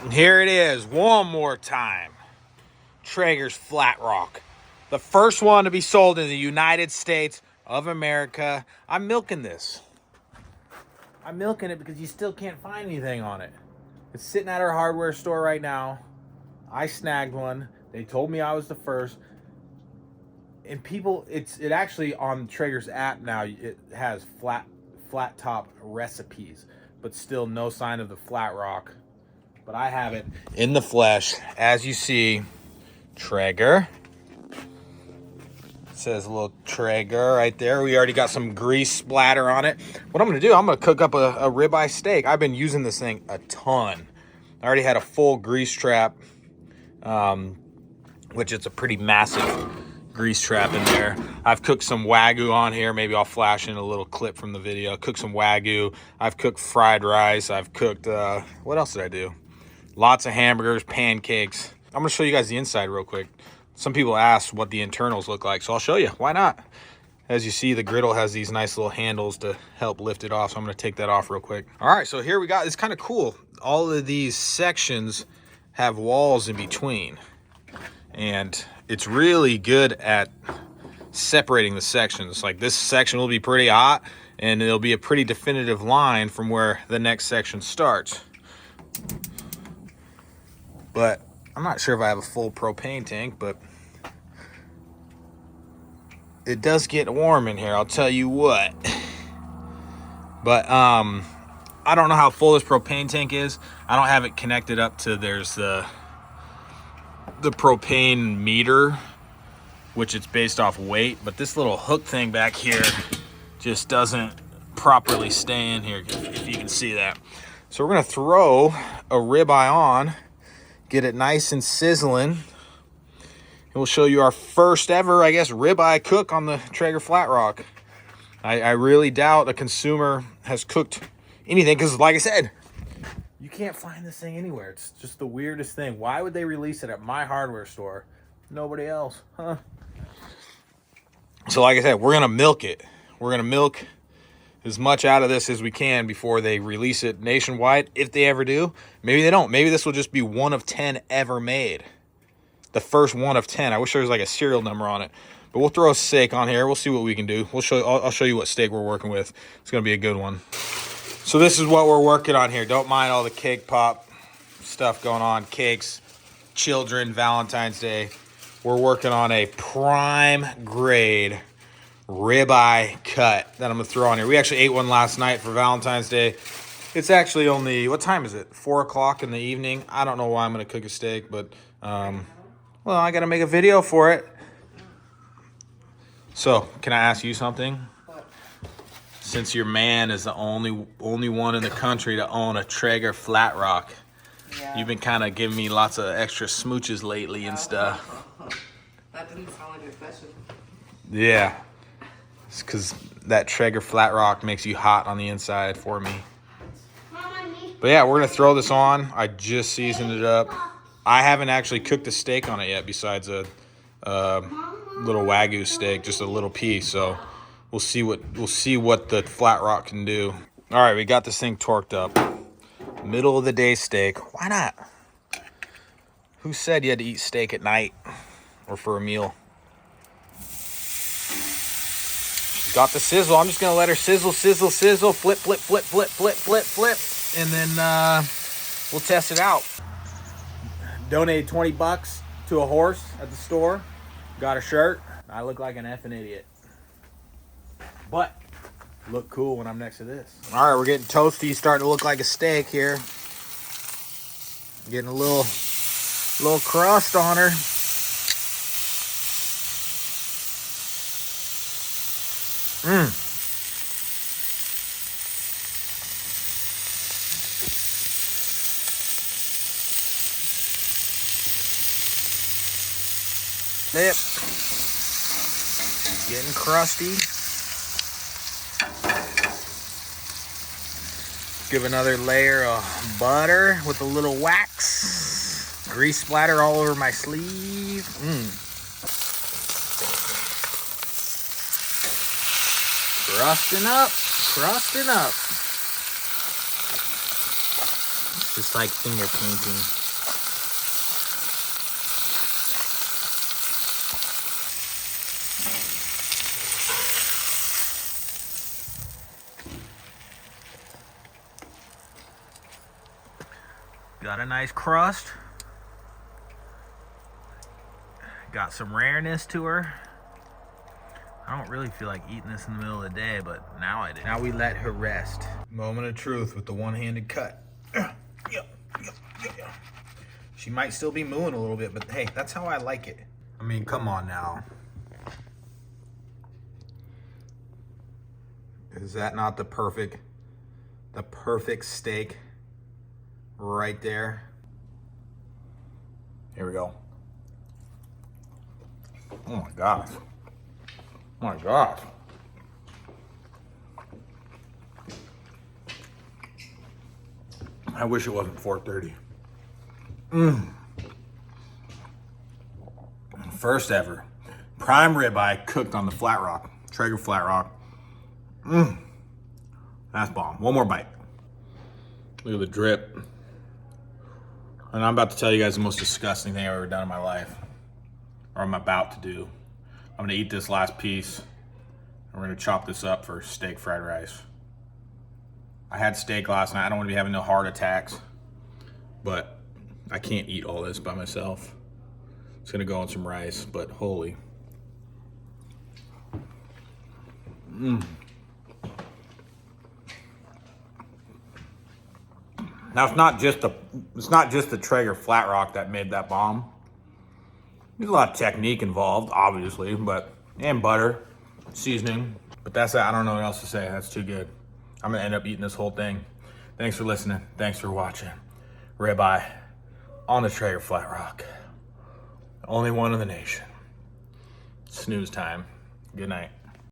And here it is, one more time. Traeger's Flatrock. The first one to be sold in the United States of America. I'm milking this. I'm milking it because you still can't find anything on it. It's sitting at our hardware store right now. I snagged one. They told me I was the first. And people, it actually on Traeger's app now, it has flat top recipes, but still no sign of the Flatrock. But I have it in the flesh, as you see. Traeger. It says a little Traeger right there. We already got some grease splatter on it. What I'm gonna do, I'm gonna cook up a ribeye steak. I've been using this thing a ton. I already had a full grease trap, which it's a pretty massive grease trap in there. I've cooked some Wagyu on here. Maybe I'll flash in a little clip from the video. Cooked some Wagyu. I've cooked fried rice. I've cooked, what else did I do? Lots of hamburgers, pancakes. I'm gonna show you guys the inside real quick. Some people ask what the internals look like, so I'll show you. Why not? As you see, the griddle has these nice little handles to help lift it off, so I'm gonna take that off real quick. All right, so here we got, it's kind of cool. All of these sections have walls in between, and it's really good at separating the sections. Like this section will be pretty hot, and it'll be a pretty definitive line from where the next section starts. But I'm not sure if I have a full propane tank, but it does get warm in here, I'll tell you what. But I don't know how full this propane tank is. I don't have it connected up to, there's the propane meter, which it's based off weight, but this little hook thing back here just doesn't properly stay in here, if you can see that. So we're gonna throw a ribeye on, get it nice and sizzling, and we'll show you our first ever, I guess, ribeye cook on the Traeger Flatrock. I really doubt a consumer has cooked anything, because like I said, you can't find this thing anywhere. It's just the weirdest thing. Why would they release it at my hardware store? Nobody else, huh? So like I said, we're gonna milk it. We're gonna milk as much out of this as we can before they release it nationwide, if they ever do. Maybe they don't. Maybe this will just be one of 10 ever made. The first one of 10. I wish there was like a serial number on it. But we'll throw a steak on here. We'll see what we can do. I'll show you what steak we're working with. It's gonna be a good one. So this is what we're working on here. Don't mind all the cake pop stuff going on. Cakes, children, Valentine's Day. We're working on a prime grade ribeye cut that I'm gonna throw on here. We actually ate one last night for Valentine's Day. It's actually only, what time is it? 4 o'clock in the evening. I don't know why I'm gonna cook a steak, but well, I gotta make a video for it. So, can I ask you something? What? Since your man is the only one in the country to own a Traeger Flatrock, Yeah. you've been kind of giving me lots of extra smooches lately and stuff. That didn't sound like a question. Yeah. It's because that Traeger Flatrock makes you hot on the inside for me. But yeah, we're going to throw this on. I just seasoned it up. I haven't actually cooked a steak on it yet besides a little Wagyu steak, just a little piece. So we'll see what the Flatrock can do. All right, we got this thing torqued up. Middle of the day steak. Why not? Who said you had to eat steak at night or for a meal? She's got the sizzle. I'm just gonna let her sizzle, sizzle, sizzle, flip, flip, flip, flip, flip, flip, flip, and then we'll test it out. Donated 20 bucks to a horse at the store. Got a shirt. I look like an effing idiot, but look cool when I'm next to this. All right, we're getting toasty, starting to look like a steak here. Getting a little crust on her. Yep. Getting crusty. Give another layer of butter with a little wax. Grease splatter all over my sleeve. Crusting up, crusting up. Just like finger painting. Got a nice crust. Got some rareness to her. I don't really feel like eating this in the middle of the day, but now I do. Now we let her rest. Moment of truth with the one-handed cut. She might still be mooing a little bit, but hey, that's how I like it. I mean, come on now. Is that not the perfect steak right there? Here we go. Oh my gosh. Oh my gosh. I wish it wasn't 4:30. First ever prime ribeye cooked on the Flatrock, Traeger Flatrock. That's bomb. One more bite. Look at the drip. And I'm about to tell you guys the most disgusting thing I've ever done in my life. Or I'm about to do. I'm gonna eat this last piece. And we're gonna chop this up for steak fried rice. I had steak last night. I don't wanna be having no heart attacks. But I can't eat all this by myself. It's gonna go on some rice, but holy. Now it's not just the Traeger Flatrock that made that bomb. There's a lot of technique involved, obviously, and butter, seasoning. But that's it. I don't know what else to say. That's too good. I'm gonna end up eating this whole thing. Thanks for listening. Thanks for watching. Ribeye on the Traeger Flatrock. Only one in the nation. Snooze time. Good night.